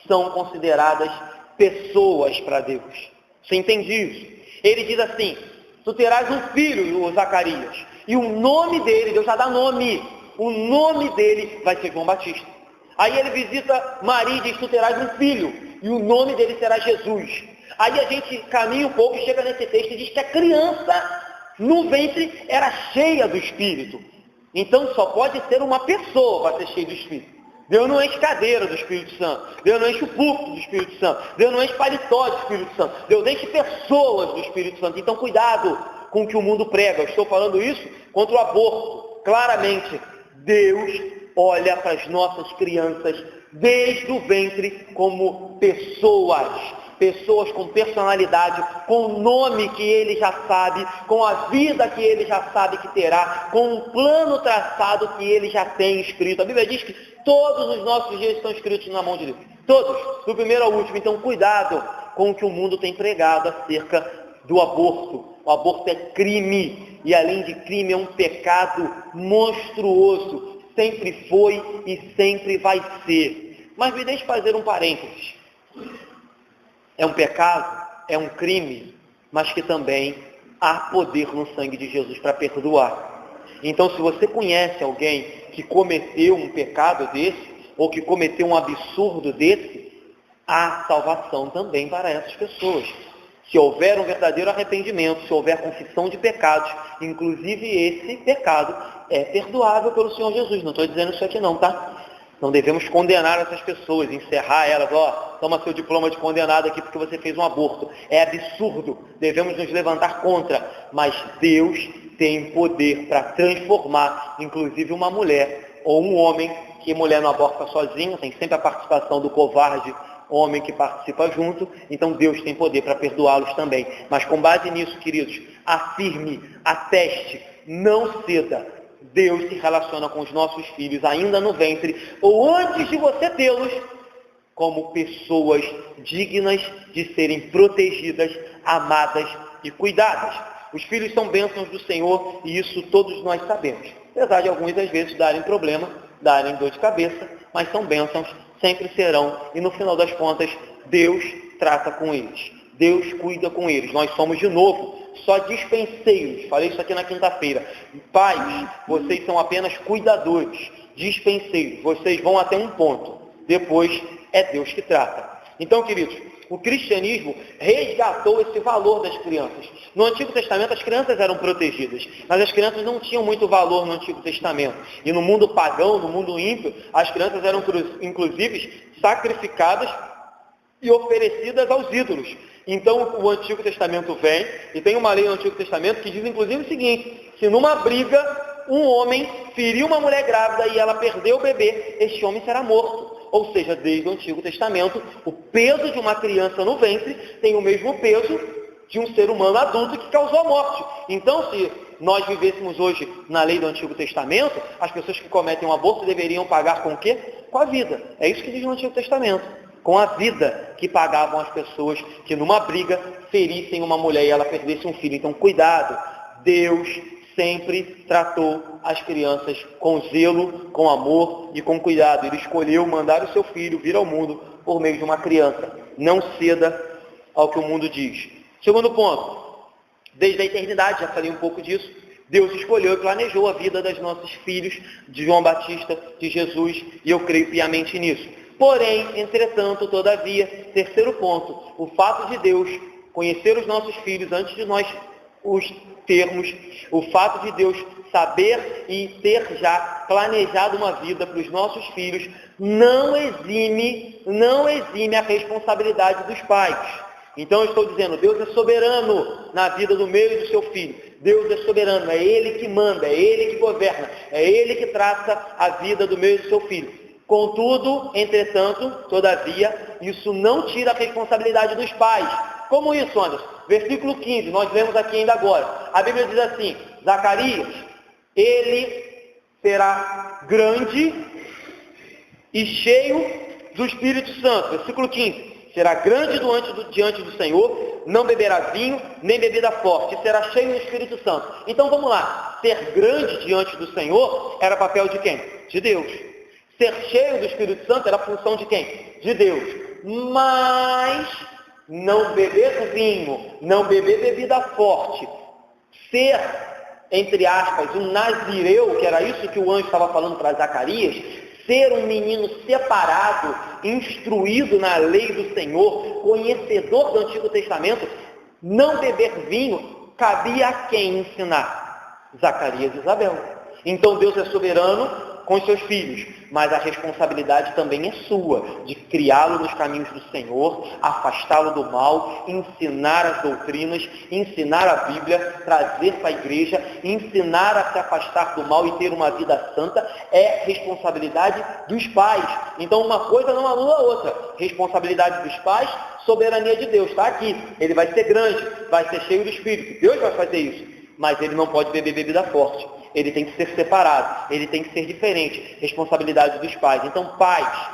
são consideradas pessoas para Deus. Você entende isso? Ele diz assim: tu terás um filho, o Zacarias, e o nome dele, Deus já dá nome, o nome dele vai ser João Batista. Aí ele visita Maria e diz: tu terás um filho, e o nome dele será Jesus. Aí a gente caminha um pouco e chega nesse texto e diz que a criança no ventre era cheia do Espírito. Então só pode ser uma pessoa para ser cheia do Espírito. Deus não enche cadeira do Espírito Santo. Deus não enche o púlpito do Espírito Santo. Deus não enche paletó do Espírito Santo. Deus enche pessoas do Espírito Santo. Então cuidado com o que o mundo prega. Eu estou falando isso contra o aborto. Claramente, Deus olha para as nossas crianças desde o ventre como pessoas. Pessoas com personalidade, com o nome que ele já sabe, com a vida que ele já sabe que terá, com um plano traçado que ele já tem escrito. A Bíblia diz que todos os nossos dias estão escritos na mão de Deus. Todos, do primeiro ao último. Então cuidado com o que o mundo tem pregado acerca do aborto. O aborto é crime, e além de crime é um pecado monstruoso. Sempre foi e sempre vai ser. Mas me deixe fazer um parênteses. É um pecado, é um crime, mas que também há poder no sangue de Jesus para perdoar. Então, se você conhece alguém que cometeu um pecado desse, ou que cometeu um absurdo desse, há salvação também para essas pessoas. Se houver um verdadeiro arrependimento, se houver confissão de pecados, inclusive esse pecado é perdoável pelo Senhor Jesus. Não estou dizendo isso aqui não, tá? Não devemos condenar essas pessoas, encerrar elas, toma seu diploma de condenado aqui porque você fez um aborto. É absurdo, devemos nos levantar contra, mas Deus tem poder para transformar, inclusive uma mulher ou um homem, que mulher não aborta sozinha, tem sempre a participação do covarde homem que participa junto, então Deus tem poder para perdoá-los também. Mas com base nisso, queridos, afirme, ateste, não ceda. Deus se relaciona com os nossos filhos ainda no ventre, ou antes de você tê-los, como pessoas dignas de serem protegidas, amadas e cuidadas. Os filhos são bênçãos do Senhor, e isso todos nós sabemos. Apesar de alguns, às vezes, darem problema, darem dor de cabeça, mas são bênçãos, sempre serão, e no final das contas, Deus trata com eles. Deus cuida com eles. Nós somos, de novo, só dispenseiros. Falei isso aqui na quinta-feira. Pais, vocês são apenas cuidadores, dispenseiros. Vocês vão até um ponto. Depois é Deus que trata. Então, queridos, O cristianismo resgatou esse valor das crianças. No Antigo Testamento as crianças eram protegidas, mas as crianças não tinham muito valor no Antigo Testamento. E no mundo pagão, no mundo ímpio, as crianças eram inclusive sacrificadas e oferecidas aos ídolos. Então o Antigo Testamento vem, e tem uma lei no Antigo Testamento que diz inclusive o seguinte: se numa briga um homem feriu uma mulher grávida e ela perdeu o bebê, este homem será morto. Ou seja, desde o Antigo Testamento, o peso de uma criança no ventre tem o mesmo peso de um ser humano adulto que causou a morte. Então, se nós vivêssemos hoje na lei do Antigo Testamento, as pessoas que cometem um aborto deveriam pagar com o quê? Com a vida. É isso que diz no Antigo Testamento. Com a vida que pagavam as pessoas que numa briga ferissem uma mulher e ela perdesse um filho. Então, cuidado. Deus sempre tratou as crianças com zelo, com amor e com cuidado. Ele escolheu mandar o seu filho vir ao mundo por meio de uma criança. Não ceda ao que o mundo diz. Segundo ponto, desde a eternidade, já falei um pouco disso, Deus escolheu e planejou a vida dos nossos filhos, de João Batista, de Jesus, e eu creio piamente nisso. Porém, entretanto, todavia, terceiro ponto, o fato de Deus conhecer os nossos filhos antes de nós os termos, o fato de Deus saber e ter já planejado uma vida para os nossos filhos, não exime a responsabilidade dos pais. Então eu estou dizendo, Deus é soberano na vida do meu e do seu filho. Deus é soberano, é Ele que manda, é Ele que governa, é Ele que traça a vida do meu e do seu filho. Contudo, entretanto, todavia, isso não tira a responsabilidade dos pais. Como isso, Anderson? Versículo 15, nós lemos aqui ainda agora. A Bíblia diz assim: Zacarias, ele será grande e cheio do Espírito Santo. Versículo 15. Será grande diante do Senhor, não beberá vinho, nem bebida forte, e será cheio do Espírito Santo. Então vamos lá. Ser grande diante do Senhor era papel de quem? De Deus. Ser cheio do Espírito Santo era função de quem? De Deus. Mas não beber vinho, não beber bebida forte, ser, entre aspas, um nazireu, que era isso que o anjo estava falando para Zacarias, ser um menino separado, instruído na lei do Senhor, conhecedor do Antigo Testamento, não beber vinho, cabia a quem ensinar? Zacarias e Isabel. Então Deus é soberano com os seus filhos, mas a responsabilidade também é sua, de criá-lo nos caminhos do Senhor, afastá-lo do mal, ensinar as doutrinas, ensinar a Bíblia, trazer para a igreja, ensinar a se afastar do mal e ter uma vida santa, é responsabilidade dos pais. Então uma coisa não anula a outra. Responsabilidade dos pais, soberania de Deus, está aqui. Ele vai ser grande, vai ser cheio do Espírito, Deus vai fazer isso, mas ele não pode beber bebida forte. Ele tem que ser separado, ele tem que ser diferente. Responsabilidade dos pais. Então, pais,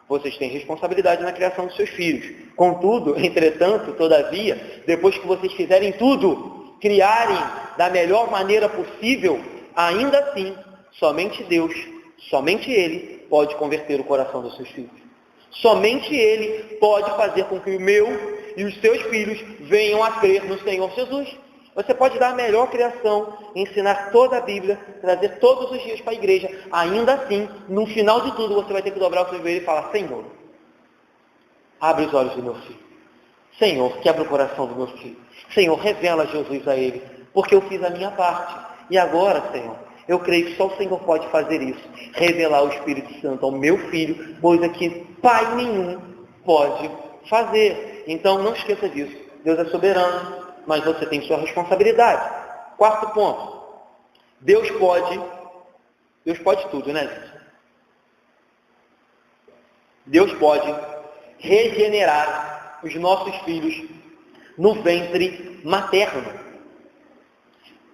vocês têm responsabilidade na criação dos seus filhos. Contudo, entretanto, todavia, depois que vocês fizerem tudo, criarem da melhor maneira possível, ainda assim, somente Deus, somente Ele pode converter o coração dos seus filhos. Somente Ele pode fazer com que o meu e os seus filhos venham a crer no Senhor Jesus. Você pode dar a melhor criação, ensinar toda a Bíblia, trazer todos os dias para a igreja. Ainda assim, no final de tudo, você vai ter que dobrar o seu joelho e falar: Senhor, abre os olhos do meu filho. Senhor, quebra o coração do meu filho. Senhor, revela Jesus a ele, porque eu fiz a minha parte. E agora, Senhor, eu creio que só o Senhor pode fazer isso. Revelar o Espírito Santo ao meu filho, coisa que pai nenhum pode fazer. Então, não esqueça disso. Deus é soberano, mas você tem sua responsabilidade. Quarto ponto. Deus pode tudo, né, gente? Deus pode regenerar os nossos filhos no ventre materno.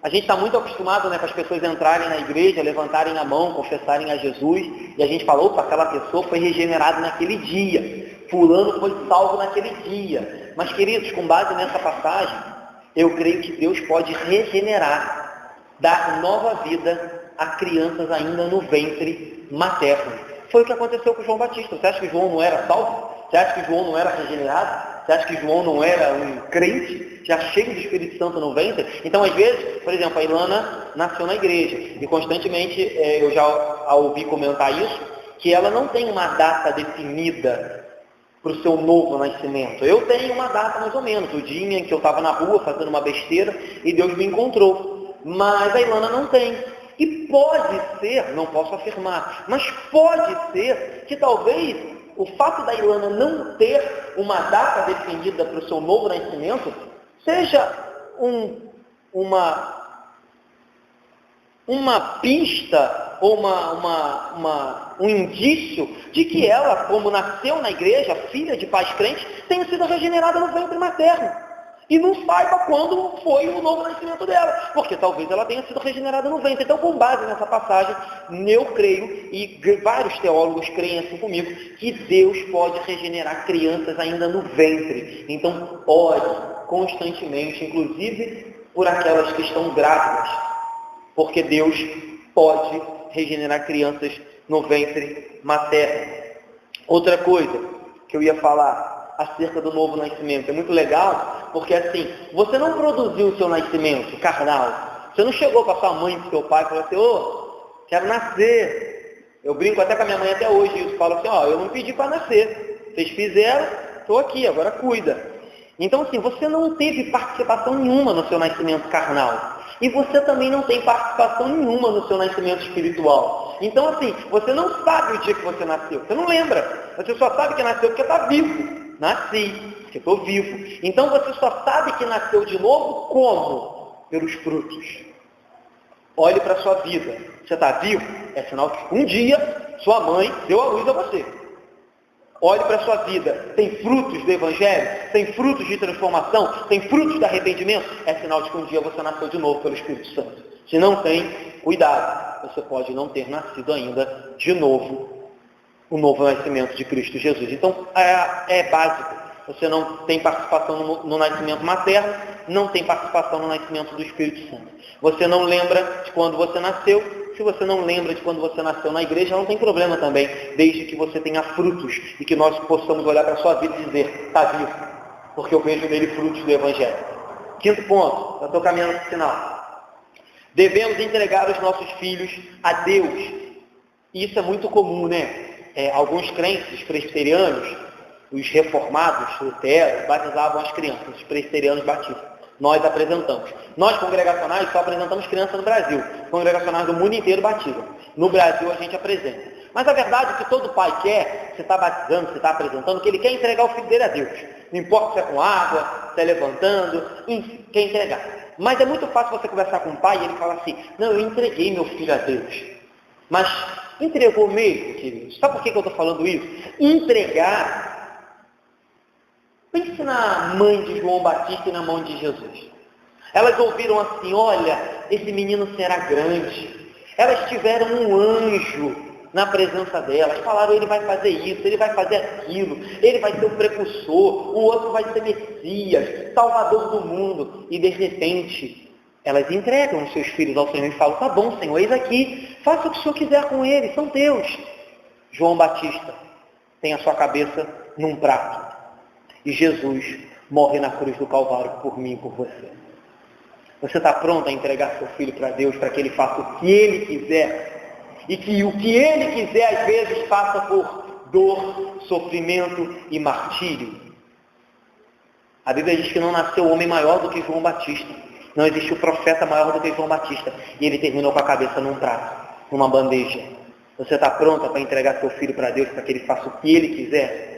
A gente está muito acostumado, né, com as pessoas entrarem na igreja, levantarem a mão, confessarem a Jesus, e a gente falou, opa, aquela pessoa foi regenerada naquele dia. Fulano foi salvo naquele dia. Mas, queridos, com base nessa passagem, eu creio que Deus pode regenerar, dar nova vida a crianças ainda no ventre materno. Foi o que aconteceu com João Batista. Você acha que João não era salvo? Você acha que João não era regenerado? Você acha que João não era um crente, já cheio do Espírito Santo no ventre? Então, às vezes, por exemplo, a Ilana nasceu na igreja, e constantemente eu já a ouvi comentar isso, que ela não tem uma data definida para o seu novo nascimento. Eu tenho uma data mais ou menos, o dia em que eu estava na rua fazendo uma besteira e Deus me encontrou. Mas a Ilana não tem. E pode ser, não posso afirmar, mas pode ser que talvez o fato da Ilana não ter uma data definida para o seu novo nascimento seja uma pista ou um indício de que ela, como nasceu na igreja, filha de pais crentes, tenha sido regenerada no ventre materno. E não saiba quando foi o novo nascimento dela, porque talvez ela tenha sido regenerada no ventre. Então, com base nessa passagem, eu creio, e vários teólogos creem assim comigo, que Deus pode regenerar crianças ainda no ventre. Então, ore constantemente, inclusive por aquelas que estão grávidas, porque Deus pode regenerar crianças no ventre materno. Outra coisa que eu ia falar acerca do novo nascimento, é muito legal, porque assim, você não produziu o seu nascimento carnal, você não chegou para sua mãe, para seu pai e falou assim, quero nascer. Eu brinco até com a minha mãe até hoje, e falo assim, eu não pedi para nascer, vocês fizeram, estou aqui, agora cuida. Então assim, você não teve participação nenhuma no seu nascimento carnal. E você também não tem participação nenhuma no seu nascimento espiritual. Então, assim, você não sabe o dia que você nasceu. Você não lembra. Você só sabe que nasceu porque está vivo. Nasci, porque estou vivo. Então, você só sabe que nasceu de novo como? Pelos frutos. Olhe para a sua vida. Você está vivo? É sinal que um dia sua mãe deu a luz a você. Olhe para a sua vida, tem frutos do Evangelho, tem frutos de transformação, tem frutos de arrependimento, é sinal de que um dia você nasceu de novo pelo Espírito Santo. Se não tem, cuidado, você pode não ter nascido ainda de novo, o novo nascimento de Cristo Jesus. Então, é básico, você não tem participação no nascimento materno, não tem participação no nascimento do Espírito Santo. Você não lembra de quando você nasceu. Se você não lembra de quando você nasceu na igreja, não tem problema também, desde que você tenha frutos e que nós possamos olhar para a sua vida e dizer, está vivo, porque eu vejo nele frutos do Evangelho. Quinto ponto, já estou caminhando para o final. Devemos entregar os nossos filhos a Deus. E isso é muito comum, né? Alguns crentes presbiterianos, os reformados, Lutero, batizavam as crianças, os presbiterianos batizam. Nós apresentamos. Nós, congregacionais, só apresentamos criança no Brasil. Congregacionais do mundo inteiro batizam. No Brasil, a gente apresenta. Mas a verdade é que todo pai quer, você está batizando, você está apresentando, que ele quer entregar o filho dele a Deus. Não importa se é com água, se é levantando, enfim, quer entregar. Mas é muito fácil você conversar com o pai e ele falar assim, não, eu entreguei meu filho a Deus. Mas entregou mesmo, queridos? Sabe por que eu estou falando isso? Entregar. Pense na mãe de João Batista e na mãe de Jesus. Elas ouviram assim, olha, esse menino será grande. Elas tiveram um anjo na presença delas. Falaram, ele vai fazer isso, ele vai fazer aquilo, ele vai ser o precursor, o outro vai ser Messias, Salvador do mundo. E de repente, elas entregam os seus filhos ao Senhor e falam, tá bom, Senhor, eis aqui, faça o que o Senhor quiser com eles, são teus. João Batista tem a sua cabeça num prato. E Jesus morre na cruz do Calvário por mim e por você. Você está pronto a entregar seu filho para Deus, para que ele faça o que ele quiser? E que o que ele quiser, às vezes, passa por dor, sofrimento e martírio. A Bíblia diz que não nasceu homem maior do que João Batista. Não existiu profeta maior do que João Batista. E ele terminou com a cabeça num prato, numa bandeja. Você está pronta para entregar seu filho para Deus, para que ele faça o que ele quiser?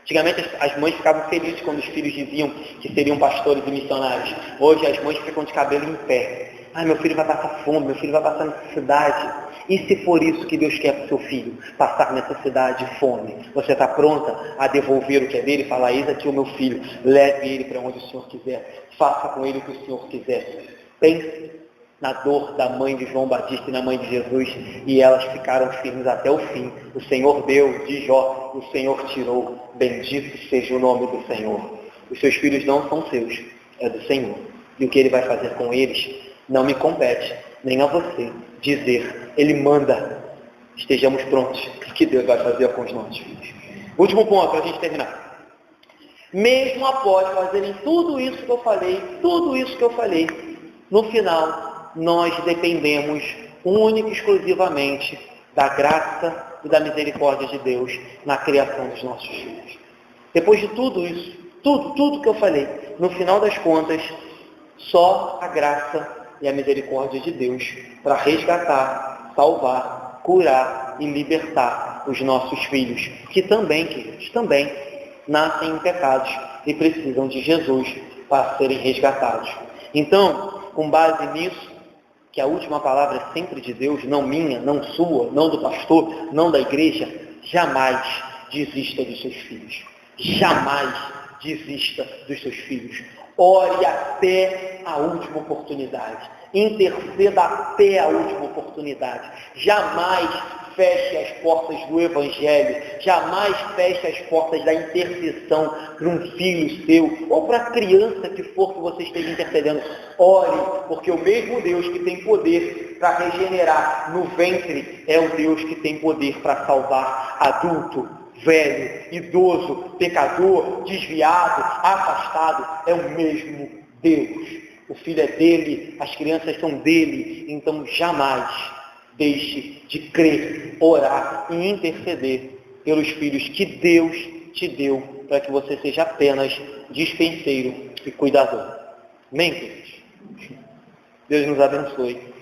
Antigamente as mães ficavam felizes quando os filhos diziam que seriam pastores e missionários. Hoje as mães ficam de cabelo em pé. Ai, meu filho vai passar fome, meu filho vai passar necessidade. E se for isso que Deus quer para o seu filho? Passar necessidade e fome. Você está pronta a devolver o que é dele e falar, eis aqui o meu filho, leve ele para onde o Senhor quiser. Faça com ele o que o Senhor quiser. Pense na dor da mãe de João Batista e na mãe de Jesus, e elas ficaram firmes até o fim. O Senhor deu de Jó, o Senhor tirou. Bendito seja o nome do Senhor. Os seus filhos não são seus, é do Senhor. E o que Ele vai fazer com eles não me compete, nem a você, dizer. Ele manda. Estejamos prontos. O que Deus vai fazer com os nossos filhos? Último ponto, para a gente terminar. Mesmo após fazerem tudo isso que eu falei, no final, nós dependemos única e exclusivamente da graça e da misericórdia de Deus na criação dos nossos filhos. Depois de tudo isso, tudo que eu falei, no final das contas, só a graça e a misericórdia de Deus para resgatar, salvar, curar e libertar os nossos filhos, que também, queridos, também nascem em pecados e precisam de Jesus para serem resgatados. Então, com base nisso, que a última palavra é sempre de Deus, não minha, não sua, não do pastor, não da igreja, jamais desista dos seus filhos. Jamais desista dos seus filhos. Ore até a última oportunidade. Interceda até a última oportunidade. Jamais feche as portas do Evangelho. Jamais feche as portas da intercessão para um filho seu ou para a criança que for que você esteja intercedendo. Ore, porque o mesmo Deus que tem poder para regenerar no ventre é o Deus que tem poder para salvar adulto, velho, idoso, pecador, desviado, afastado. É o mesmo Deus. O filho é dele, as crianças são dele, então jamais deixe de crer, orar e interceder pelos filhos que Deus te deu para que você seja apenas dispenseiro e cuidador. Amém, queridos? Deus nos abençoe.